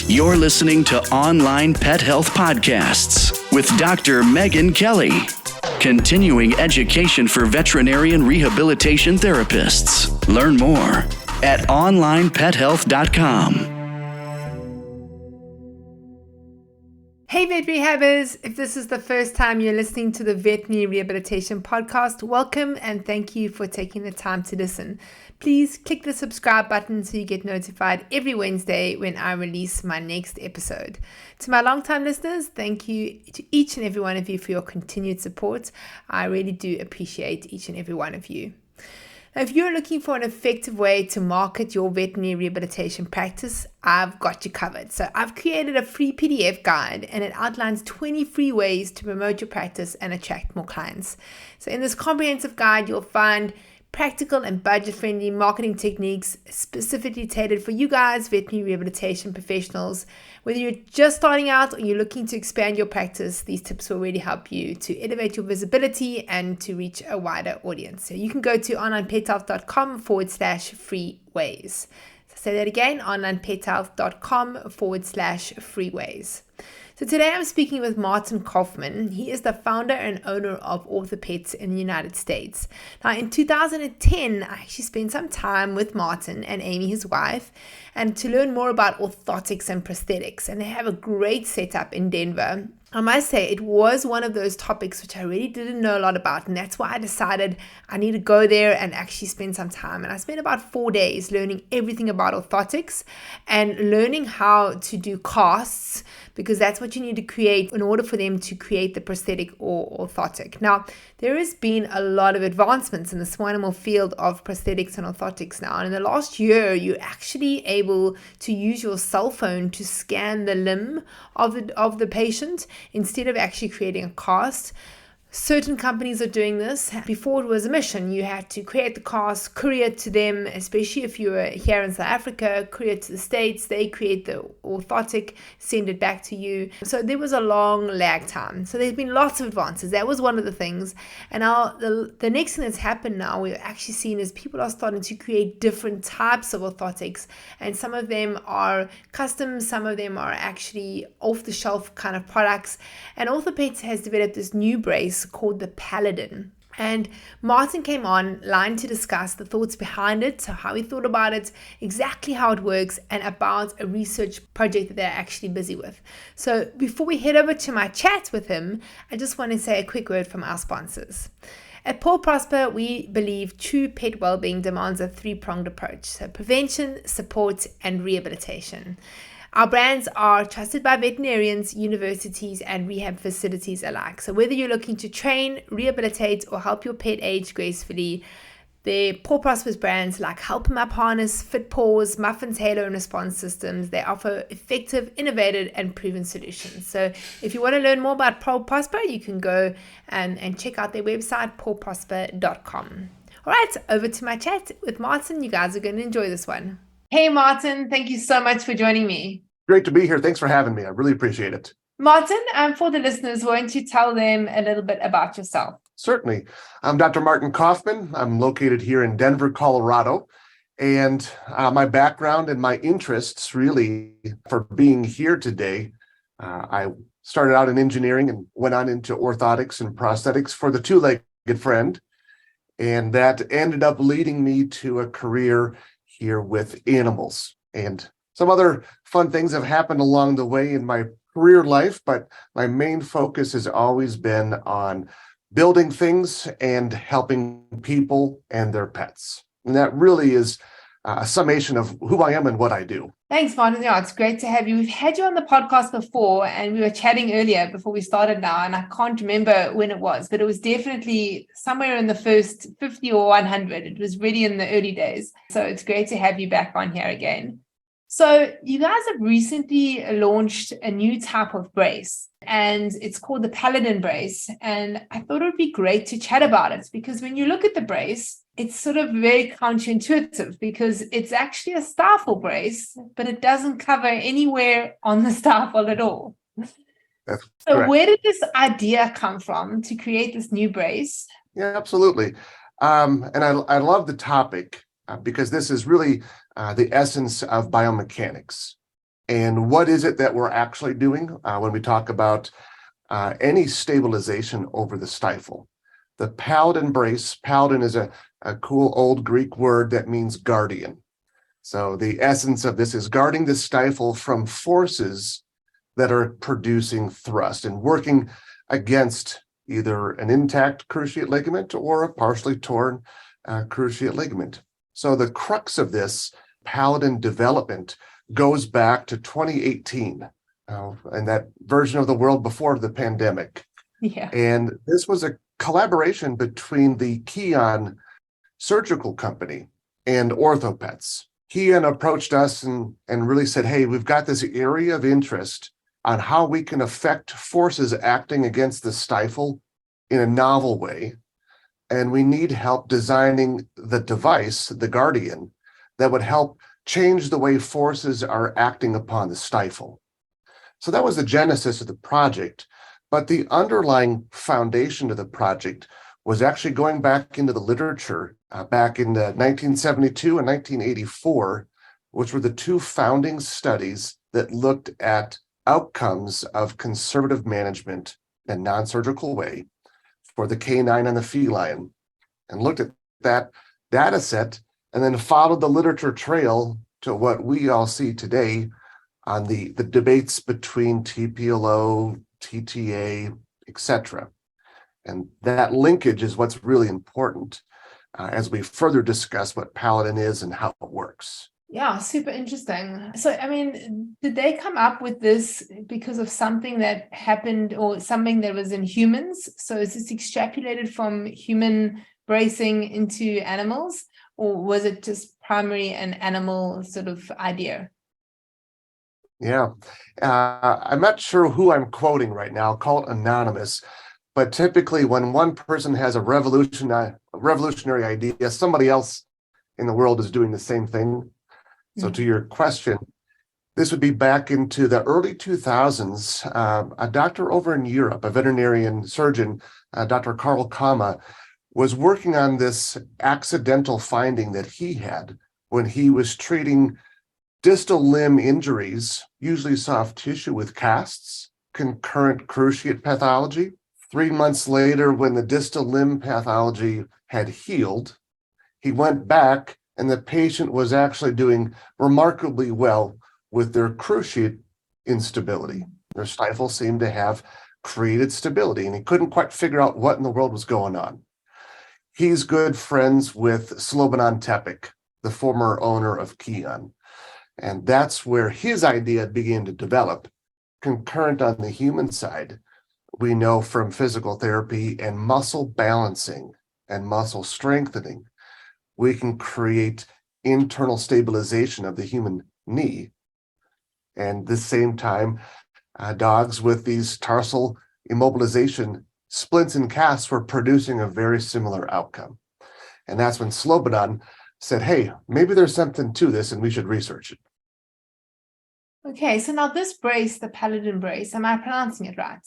You're listening to Online Pet Health Podcasts with Dr. Megan Kelly. Continuing education for veterinarian rehabilitation therapists. Learn more at onlinepethealth.com. Hey vet rehabbers, if this is the first time you're listening to the Veterinary Rehabilitation Podcast, welcome and thank you for taking the time to listen. Please click the subscribe button so you get notified every Wednesday when I release my next episode. To my longtime listeners, thank you to each and every one of you for your continued support. I really do appreciate each and every one of you. Now, if you're looking for an effective way to market your veterinary rehabilitation practice, I've got you covered. So I've created a free PDF guide and it outlines 20 free ways to promote your practice and attract more clients. So in this comprehensive guide, you'll find practical and budget-friendly marketing techniques specifically tailored for you guys, veterinary rehabilitation professionals. Whether you're just starting out or you're looking to expand your practice, these tips will really help you to elevate your visibility and to reach a wider audience. So you can go to onlinepethealth.com/free ways. So say that again, onlinepethealth.com/free ways. So today I'm speaking with Martin Kaufmann. He is the founder and owner of OrthoPets in the United States. Now in 2010, I actually spent some time with Martin and Amy, his wife, and to learn more about orthotics and prosthetics. And they have a great setup in Denver. I must say it was one of those topics which I really didn't know a lot about, and that's why I decided I need to go there and actually spend some time. And I spent about 4 days learning everything about orthotics and learning how to do casts, because that's what you need to create in order for them to create the prosthetic or orthotic. Now, there has been a lot of advancements in the small animal field of prosthetics and orthotics now. And in the last year, you're actually able to use your cell phone to scan the limb of the patient instead of actually creating a cast. Certain companies are doing this. Before it was a mission, you had to create the cast, courier it to them, especially if you were here in South Africa, courier it to the States, they create the orthotic, send it back to you. So there was a long lag time. So there's been lots of advances. That was one of the things. And now the next thing that's happened now, we're actually seeing is people are starting to create different types of orthotics. And some of them are custom, some of them are actually off-the-shelf kind of products. And OrthoPets has developed this new brace called the Paladin. And Martin came online to discuss the thoughts behind it, so how he thought about it, exactly how it works, and about a research project that they're actually busy with. So before we head over to my chat with him, I just want to say a quick word from our sponsors. At Paw Prosper, we believe true pet well-being demands a three-pronged approach, so prevention, support, and rehabilitation. Our brands are trusted by veterinarians, universities, and rehab facilities alike. So whether you're looking to train, rehabilitate, or help your pet age gracefully, their Paw Prosper's brands like Help 'em Up Harness, Fit Paws, Muffin's Halo and Response Systems, they offer effective, innovative, and proven solutions. So if you want to learn more about Paw Prosper, you can go and check out their website, pawprosper.com. All right, over to my chat with Martin. You guys are going to enjoy this one. Hey, Martin, thank you so much for joining me. Great to be here. Thanks for having me. I really appreciate it. Martin, for the listeners, won't you tell them a little bit about yourself? Certainly. I'm Dr. Martin Kaufmann. I'm located here in Denver, Colorado. And my background and my interests really for being here today, I started out in engineering and went on into orthotics and prosthetics for the two-legged friend. And that ended up leading me to a career here with animals. And some other fun things have happened along the way in my career life, but my main focus has always been on building things and helping people and their pets. And that really is a summation of who I am and what I do. Thanks, Martin. Yeah, it's great to have you. We've had you on the podcast before, and we were chatting earlier before we started now, and I can't remember when it was, but it was definitely somewhere in the first 50 or 100. It was really in the early days. So it's great to have you back on here again. So you guys have recently launched a new type of brace, and it's called the Paladin Brace. And I thought it would be great to chat about it, because when you look at the brace, it's sort of very counterintuitive because it's actually a stifle brace, but it doesn't cover anywhere on the stifle at all. That's so correct. Where did this idea come from to create this new brace? Yeah, absolutely. And I love the topic because this is really the essence of biomechanics. And what is it that we're actually doing when we talk about any stabilization over the stifle? The Paladin Brace, Paladin is a cool old Greek word that means guardian. So the essence of this is guarding the stifle from forces that are producing thrust and working against either an intact cruciate ligament or a partially torn cruciate ligament. So the crux of this Paladin development goes back to 2018, and that version of the world before the pandemic. Yeah. And this was a collaboration between the Kaufmann surgical company and OrthoPets. Kaufmann approached us and really said, hey, we've got this area of interest on how we can affect forces acting against the stifle in a novel way. And we need help designing the device, the Guardian, that would help change the way forces are acting upon the stifle. So that was the genesis of the project. But the underlying foundation of the project was actually going back into the literature back in 1972 and 1984, which were the two founding studies that looked at outcomes of conservative management in a non-surgical way for the canine and the feline, and looked at that data set and then followed the literature trail to what we all see today on the debates between TPLO, TTA, etc. And that linkage is what's really important as we further discuss what Paladin is and how it works. Yeah, super interesting. So, I mean, did they come up with this because of something that happened or something that was in humans? So is this extrapolated from human bracing into animals, or was it just primarily an animal sort of idea? Yeah, I'm not sure who I'm quoting right now. I'll call it anonymous. But typically when one person has a revolutionary idea, somebody else in the world is doing the same thing. So to your question, this would be back into the early 2000s. A doctor over in Europe, a veterinarian surgeon, Dr. Karl Kama, was working on this accidental finding that he had when he was treating distal limb injuries, usually soft tissue with casts, concurrent cruciate pathology. 3 months later, when the distal limb pathology had healed, he went back and the patient was actually doing remarkably well with their cruciate instability. Their stifle seemed to have created stability, and he couldn't quite figure out what in the world was going on. He's good friends with Slobodan Tepic, the former owner of Kaufmann, and that's where his idea began to develop. Concurrent on the human side, we know from physical therapy and muscle balancing and muscle strengthening, we can create internal stabilization of the human knee. And at the same time, dogs with these tarsal immobilization splints and casts were producing a very similar outcome. And that's when Slobodan said, hey, maybe there's something to this and we should research it. Okay, so now this brace, the Paladin Brace, am I pronouncing it right?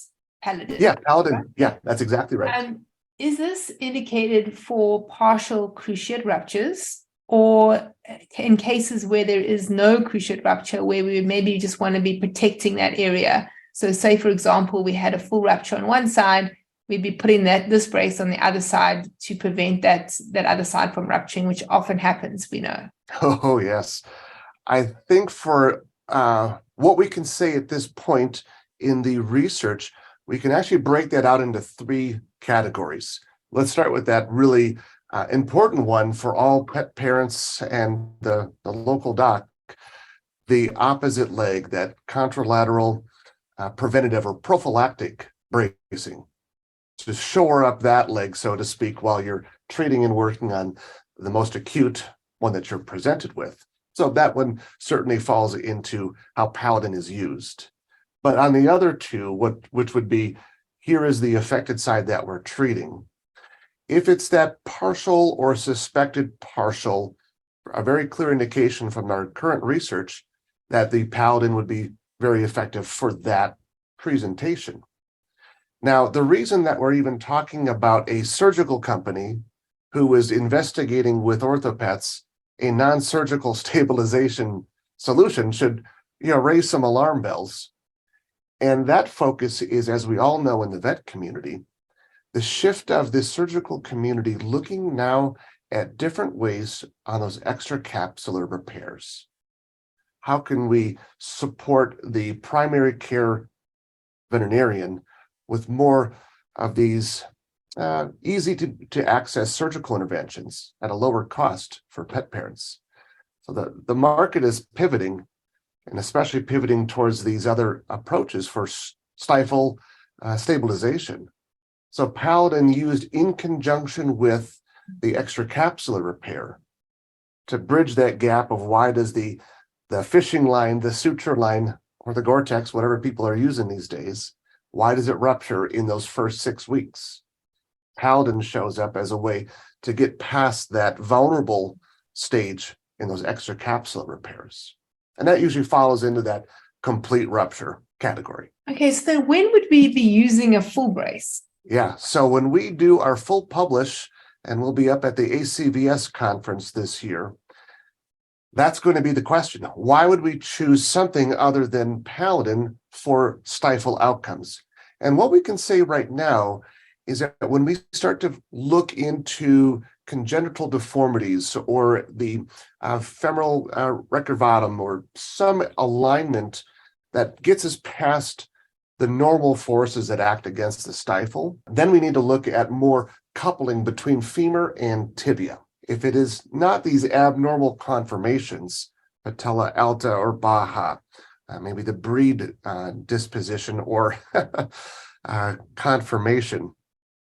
Paladin. Yeah, Paladin. Right? Yeah, that's exactly right. Is this indicated for partial cruciate ruptures, or in cases where there is no cruciate rupture, where we maybe just want to be protecting that area? So say, for example, we had a full rupture on one side, we'd be putting this brace on the other side to prevent that other side from rupturing, which often happens, we know. Oh, yes. I think for what we can say at this point in the research, we can actually break that out into 3 categories. Let's start with that really important one for all pet parents and the local doc, the opposite leg, that contralateral preventative or prophylactic bracing, to shore up that leg, so to speak, while you're treating and working on the most acute one that you're presented with. So that one certainly falls into how Paladin is used. But on the other 2, which would be, here is the affected side that we're treating. If it's that partial or suspected partial, a very clear indication from our current research that the Paladin would be very effective for that presentation. Now, the reason that we're even talking about a surgical company who is investigating with OrthoPets a non-surgical stabilization solution should raise some alarm bells. And that focus is, as we all know in the vet community, the shift of the surgical community looking now at different ways on those extracapsular repairs. How can we support the primary care veterinarian with more of these easy to access surgical interventions at a lower cost for pet parents? So the market is pivoting, and especially pivoting towards these other approaches for stifle stabilization. So Paladin used in conjunction with the extracapsular repair to bridge that gap of why does the fishing line, the suture line, or the Gore-Tex, whatever people are using these days, why does it rupture in those first 6 weeks? Paladin shows up as a way to get past that vulnerable stage in those extracapsular repairs. And that usually follows into that complete rupture category. Okay, so then when would we be using a full brace? Yeah, so when we do our full publish, and we'll be up at the ACVS conference this year, that's going to be the question. Why would we choose something other than Paladin for stifle outcomes? And what we can say right now is that when we start to look into congenital deformities or the femoral recurvatum or some alignment that gets us past the normal forces that act against the stifle, then we need to look at more coupling between femur and tibia. If it is not these abnormal conformations, patella alta or baja, maybe the breed disposition or conformation,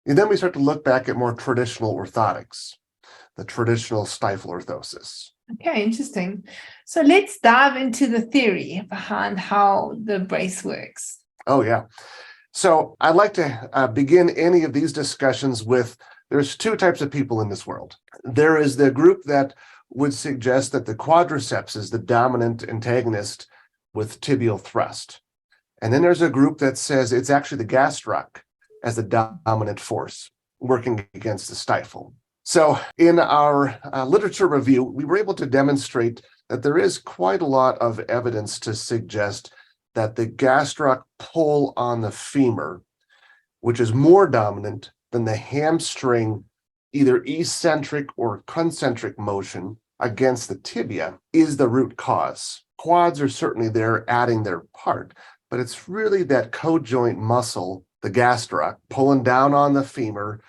and then we start to look back at more traditional orthotics, the traditional stifle orthosis. Okay, interesting. So let's dive into the theory behind how the brace works. Oh, yeah. So I'd like to begin any of these discussions with, there's two types of people in this world. There is the group that would suggest that the quadriceps is the dominant antagonist with tibial thrust. And then there's a group that says it's actually the gastroc as the dominant force working against the stifle. So in our literature review, we were able to demonstrate that there is quite a lot of evidence to suggest that the gastroc pull on the femur, which is more dominant than the hamstring, either eccentric or concentric motion against the tibia, is the root cause. Quads are certainly there adding their part, but it's really that cojoint muscle, the gastroc, pulling down on the femur,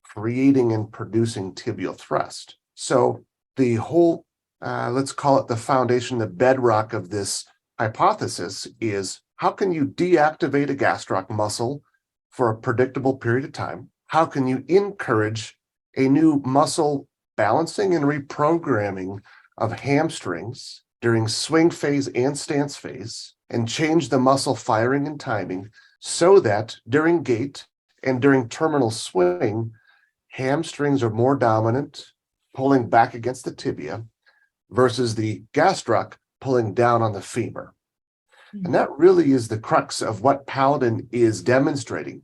creating and producing tibial thrust. So the whole, let's call it the foundation, the bedrock of this hypothesis is, how can you deactivate a gastroc muscle for a predictable period of time? How can you encourage a new muscle balancing and reprogramming of hamstrings during swing phase and stance phase, and change the muscle firing and timing so that during gait and during terminal swing, hamstrings are more dominant, pulling back against the tibia, versus the gastroc pulling down on the femur. And that really is the crux of what Paladin is demonstrating,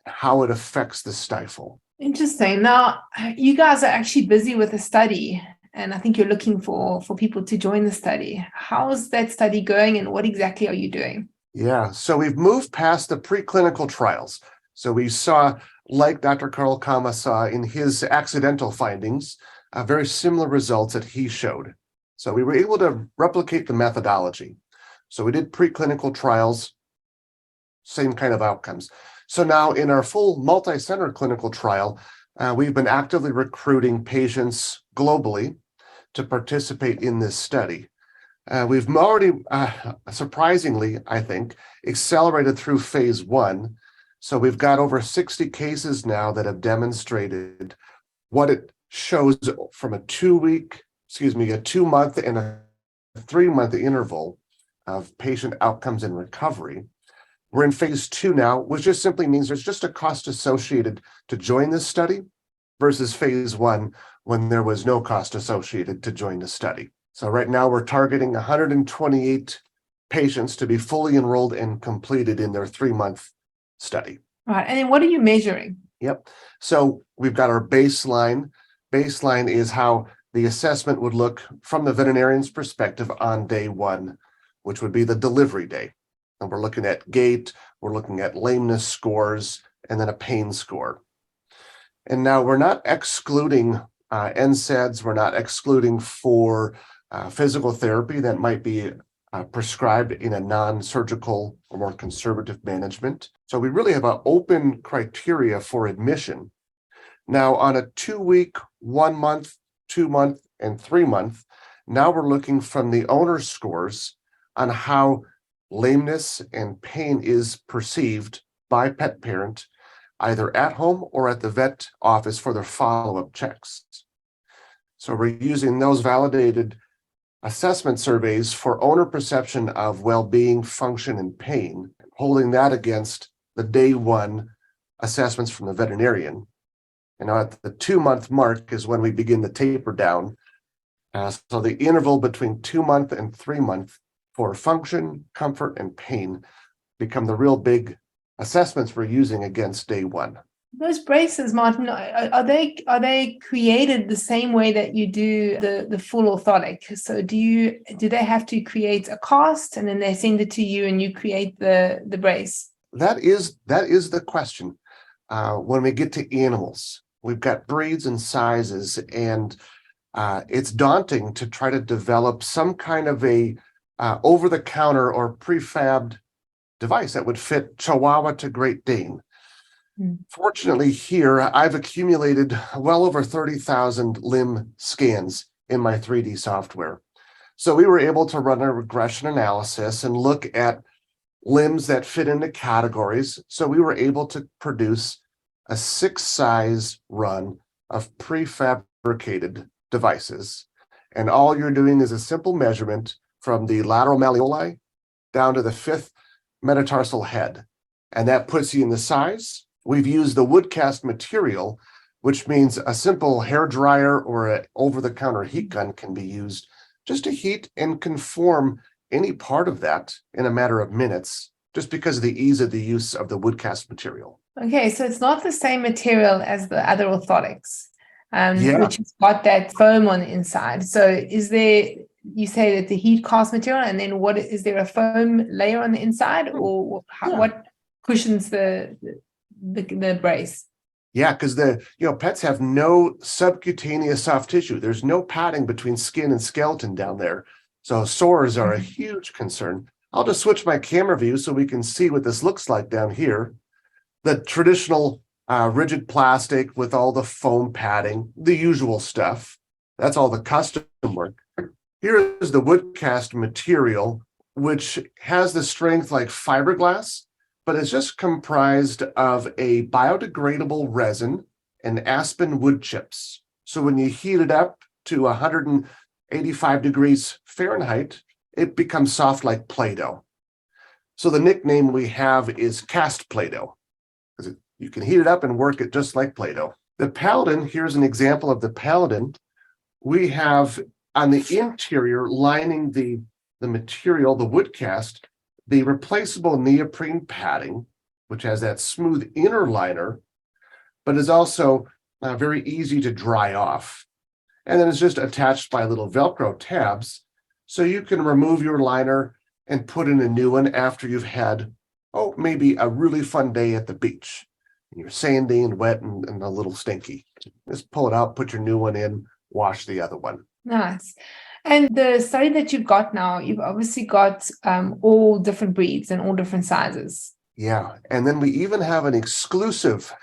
how it affects the stifle. Interesting. Now, you guys are actually busy with a study, and I think you're looking for people to join the study. How is that study going, and what exactly are you doing? Yeah, so we've moved past the preclinical trials. So we saw, like Dr. Carl Kama saw in his accidental findings, very similar results that he showed. So we were able to replicate the methodology. So we did preclinical trials, same kind of outcomes. So now in our full multi-center clinical trial, we've been actively recruiting patients globally to participate in this study. We've already, surprisingly, I think, accelerated through phase 1. So we've got over 60 cases now that have demonstrated what it shows from a 2-month and a 3-month interval of patient outcomes and recovery. We're in phase 2 now, which just simply means there's just a cost associated to join this study versus phase 1 when there was no cost associated to join the study. So right now we're targeting 128 patients to be fully enrolled and completed in their 3-month study. Right. And then what are you measuring? Yep. So we've got our baseline. Baseline is how the assessment would look from the veterinarian's perspective on day 1. which would be the delivery day. And we're looking at gait, we're looking at lameness scores, and then a pain score. And now we're not excluding NSAIDs, we're not excluding for physical therapy that might be prescribed in a non-surgical or more conservative management. So we really have an open criteria for admission. Now on a 2-week, 1 month, 2 month, and 3 month, now we're looking from the owner's scores on how lameness and pain is perceived by pet parent, either at home or at the vet office for their follow-up checks. So we're using those validated assessment surveys for owner perception of well-being, function, and pain, holding that against the day one assessments from the veterinarian. And now at the 2-month mark is when we begin the taper down. So the interval between 2 month and 3 month for function, comfort, and pain become the real big assessments we're using against day one. Those braces, Martin, are they created the same way that you do the full orthotic? So do they have to create a cast and then they send it to you and you create the brace? That is the question. When we get to animals, we've got breeds and sizes, and it's daunting to try to develop some kind of a over-the-counter or prefabbed device that would fit Chihuahua to Great Dane. Fortunately, here I've accumulated well over 30,000 limb scans in my 3D software. So we were able to run a regression analysis and look at limbs that fit into categories. So we were able to produce a 6-size run of prefabricated devices. And all you're doing is a simple measurement from the lateral malleoli down to the 5th metatarsal head. And that puts you in the size. We've used the wood cast material, which means a simple hair dryer or an over-the-counter heat gun can be used just to heat and conform any part of that in a matter of minutes, just because of the ease of the use of the wood cast material. Okay, so it's not the same material as the other orthotics, Yeah. which has got that foam on the inside. So is there, you say that the heat cast material, and then is there a foam layer on the inside, or what cushions the brace? Yeah, because pets have no subcutaneous soft tissue. There's no padding between skin and skeleton down there. So sores are a huge concern. I'll just switch my camera view so we can see what this looks like down here. The traditional rigid plastic with all the foam padding, the usual stuff. That's all the custom work. Here is the wood cast material, which has the strength like fiberglass, but it's just comprised of a biodegradable resin and aspen wood chips. So when you heat it up to 185 degrees Fahrenheit, it becomes soft like Play-Doh. So the nickname we have is cast Play-Doh, because you can heat it up and work it just like Play-Doh. The Paladin, here's an example of the Paladin. We have on the interior lining the material, the wood cast, the replaceable neoprene padding, which has that smooth inner liner, but is also very easy to dry off. And then it's just attached by little Velcro tabs, so you can remove your liner and put in a new one after you've had, maybe a really fun day at the beach. And you're sandy and wet and a little stinky. Just pull it out, put your new one in, wash the other one. Nice. And the study that you've got now, you've obviously got all different breeds and all different sizes. Yeah, and then we even have an exclusive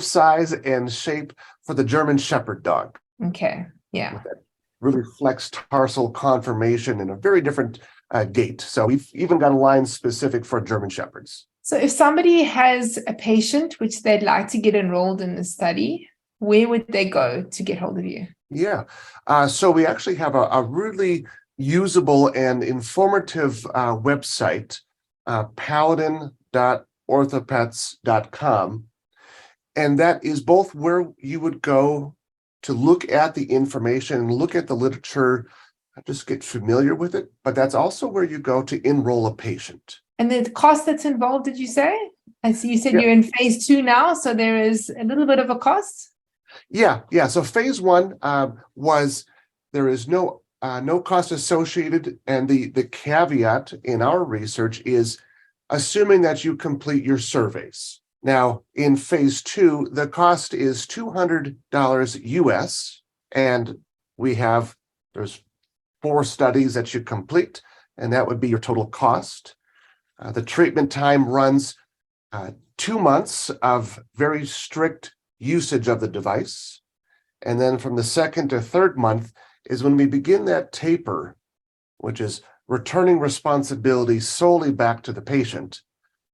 size and shape for the German Shepherd dog. Okay, yeah. With that really flexed tarsal conformation and a very different gait. So we've even got a line specific for German Shepherds. So if somebody has a patient which they'd like to get enrolled in the study, where would they go to get hold of you? Yeah, so we actually have a really usable and informative website, paladin.orthopets.com. And that is both where you would go to look at the information and look at the literature, just get familiar with it. But that's also where you go to enroll a patient. And the cost that's involved, did you say? I see you said you're in phase 2 now, so there is a little bit of a cost? Yeah. So phase 1 was there is no no cost associated. And the caveat in our research is assuming that you complete your surveys. Now, in phase 2, the cost is $200 US, and there's 4 studies that you complete, and that would be your total cost. The treatment time runs 2 months of very strict usage of the device. And then from the 2nd to 3rd month is when we begin that taper, which is returning responsibility solely back to the patient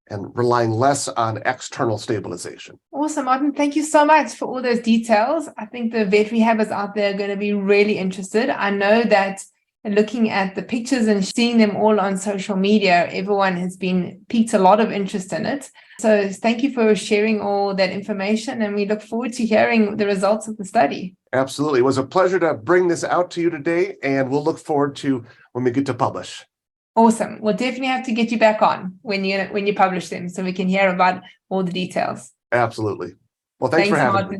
and relying less on external stabilization. Awesome, Martin. Thank you so much for all those details. I think the vet rehabbers out there are going to be really interested. I know that looking at the pictures and seeing them all on social media, everyone has piqued a lot of interest in it. So thank you for sharing all that information, and we look forward to hearing the results of the study. Absolutely. It was a pleasure to bring this out to you today, and we'll look forward to when we get to publish. Awesome. We'll definitely have to get you back on when you publish them so we can hear about all the details. Absolutely. Well, thanks for having me.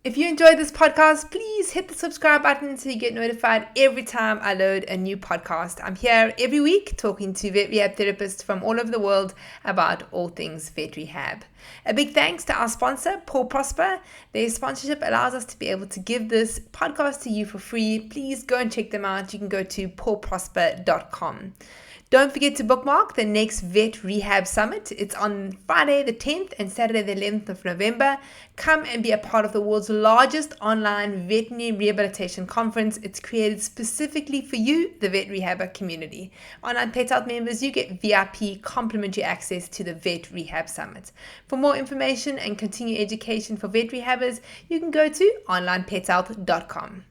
If you enjoyed this podcast, please hit the subscribe button so you get notified every time I load a new podcast. I'm here every week talking to vet rehab therapists from all over the world about all things vet rehab. A big thanks to our sponsor, Paw Prosper. Their sponsorship allows us to be able to give this podcast to you for free. Please go and check them out. You can go to pawprosper.com. Don't forget to bookmark the next Vet Rehab Summit. It's on Friday the 10th and Saturday the 11th of November. Come and be a part of the world's largest online veterinary rehabilitation conference. It's created specifically for you, the vet rehabber community. Onlinepethealth members, you get VIP complimentary access to the Vet Rehab Summit. For more information and continued education for vet rehabbers, you can go to onlinepethealth.com.